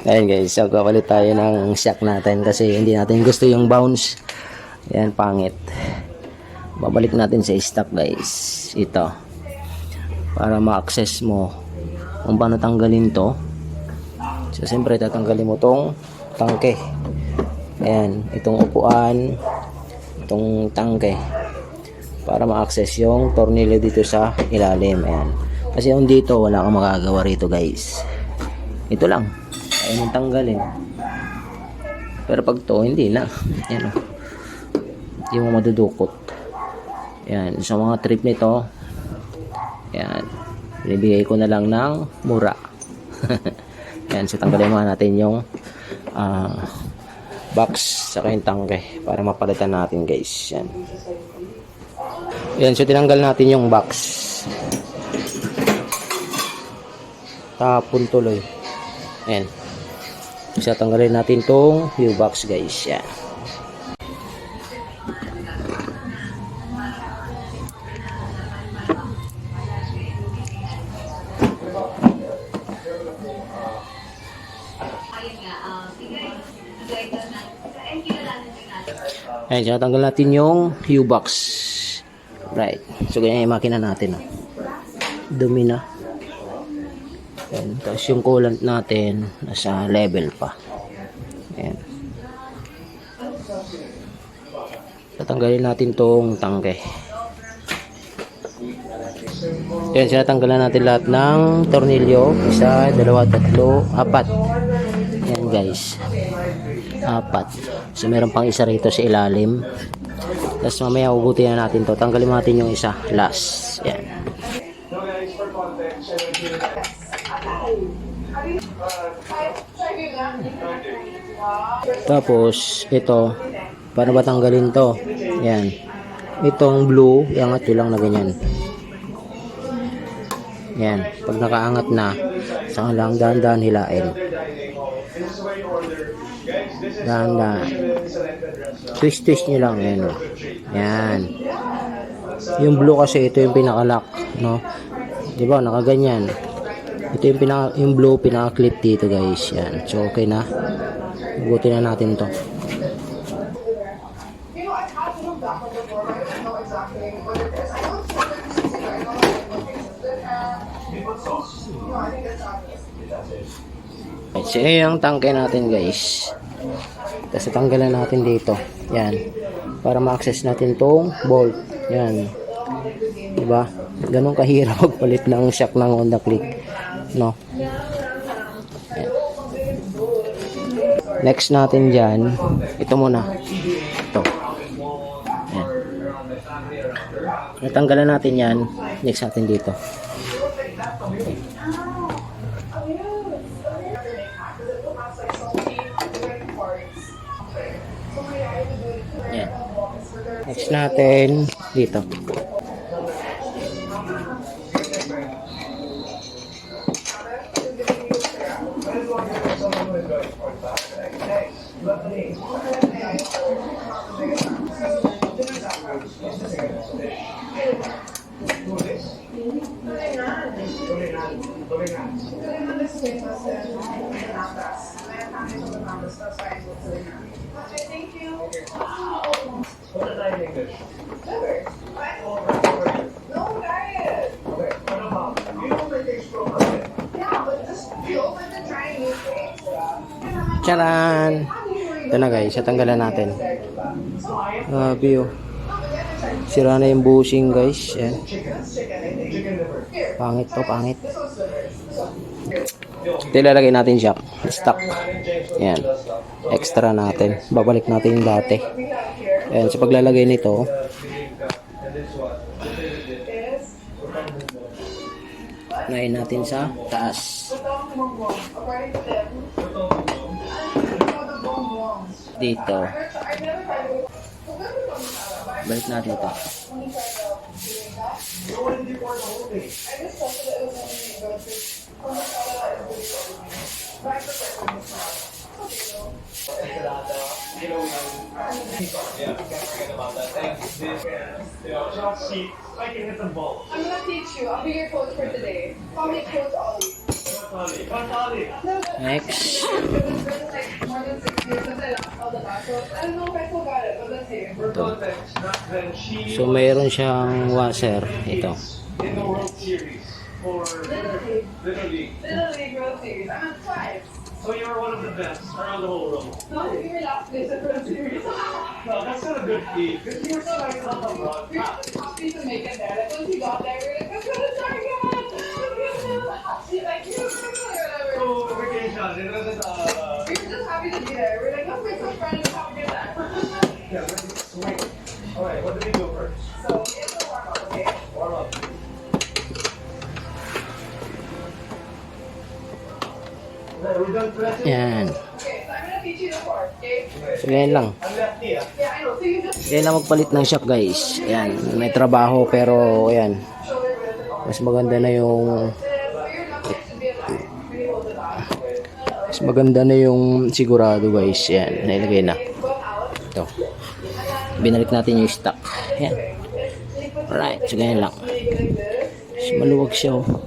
Ayun guys, so kapalit tayo ng shock natin kasi hindi natin gusto yung bounce. Yan, pangit. Babalik natin sa stock guys. Ito. Para ma-access mo kung paano tanggalin to. So siyempre tatanggalin mo tong tangke. Ayan, itong upuan, itong tangke. Para ma-access yung tornilyo dito sa ilalim. Ayan. Kasi yung dito wala kang magagawa rito guys. Ito lang. Ayaw mong tanggalin. Pero pag to, hindi na. Ayan o. Hindi mo madudukot. Ayan. Sa mga trip nito, ayan. Binibigay ko na lang ng mura. Ayan. So tanggalin muna natin yung box sa yung tangke para mapalitan natin guys. Ayan. Ayan. So tinanggal natin yung box. Tapon tuloy. Ayan. So tanggalin natin tong U-box guys. Yan. Ayan. So tanggal natin yung U-box. Right. So ganyan yung makina natin. Dumi na. Ayan. Tapos yung coolant natin nasa level pa. Ayan. Tatanggalin natin tong tangke. Ayan, sinatanggalan natin lahat ng tornilyo. 1, 2, 3, 4. Ayan guys. 4. So meron pang isa rito sa ilalim. Tapos mamaya hugutin na natin to. Tanggalin natin yung isa. Last. Ayan. Tapos ito, paano ba tanggalin to? Yan. Itong blue, iangat nyo lang na ganyan. Yan. Pag nakaangat na, saka lang dahan-dahan hilain. Dahan-dahan. Twist nyo lang. Yan. Yan. Yung blue kasi ito yung pinaka-lock, no? Diba? Nakaganyan. Ito yung blue pinaka-clip dito guys. Yan. So okay na. Hugutin na natin to. So yung tangke natin guys. Tapos tanggalan natin dito. Yan. Para ma-access natin tong bolt. Yan. Diba? Ganun kahirap magpalit ng shock ng Honda Click. No? Ayan. Next natin dyan, ito muna. Ito. Ayan. Natanggalan natin yan. Next natin dito. Ayan. Next natin dito. Charan! Ito na guys, tatanggalan natin. Grabe oh. Sira na yung bushing guys. Yan. Pangit to, pangit. Ito ilalagay natin siya. Stock. Yan. Extra natin. Babalik natin yung dati. Yan. Sa paglalagay nito, unahin natin sa taas. Dito. Balik natin ito. I'm gonna teach you. I'll be your coach for today. Call me Coach Ollie. Next. Ito. So, mayroon siyang washer. Ito. In the World Series for Little League. World Series. I'm at twice. So you're one of the best around the whole world. No, we were last place at World Series. No, that's not a good feat. Because you were so nice on the run. We were the happy to make it there. Like once we got there, we were like, let's go to Target. Let's go to like you know, whatever. So vacation, it wasn't We were just happy to be there. We were like, let's make some friends and have a good time. yeah, sweet. Alright, what did we do first? So we have to warm up, okay? Warm up. Okay, we're done pressing. Yan. Okay, so I'm gonna teach you the chord, okay? So, ganyan lang. I'm lefty, ah. Yeah, I know. So you just Ganyan lang magpalit ng shock, guys. Yan. May trabaho, pero, yan. shoulder with the chord. Mas maganda na yung... So your knuckles should be aligned. Really hold it on. Mas maganda na yung sigurado, guys. Yan. Nailagay na. Go out. Ito. Binalik natin yung stock. Yan. Alright. So, ganyan lang. Like this. Mas maluwag siya, oh.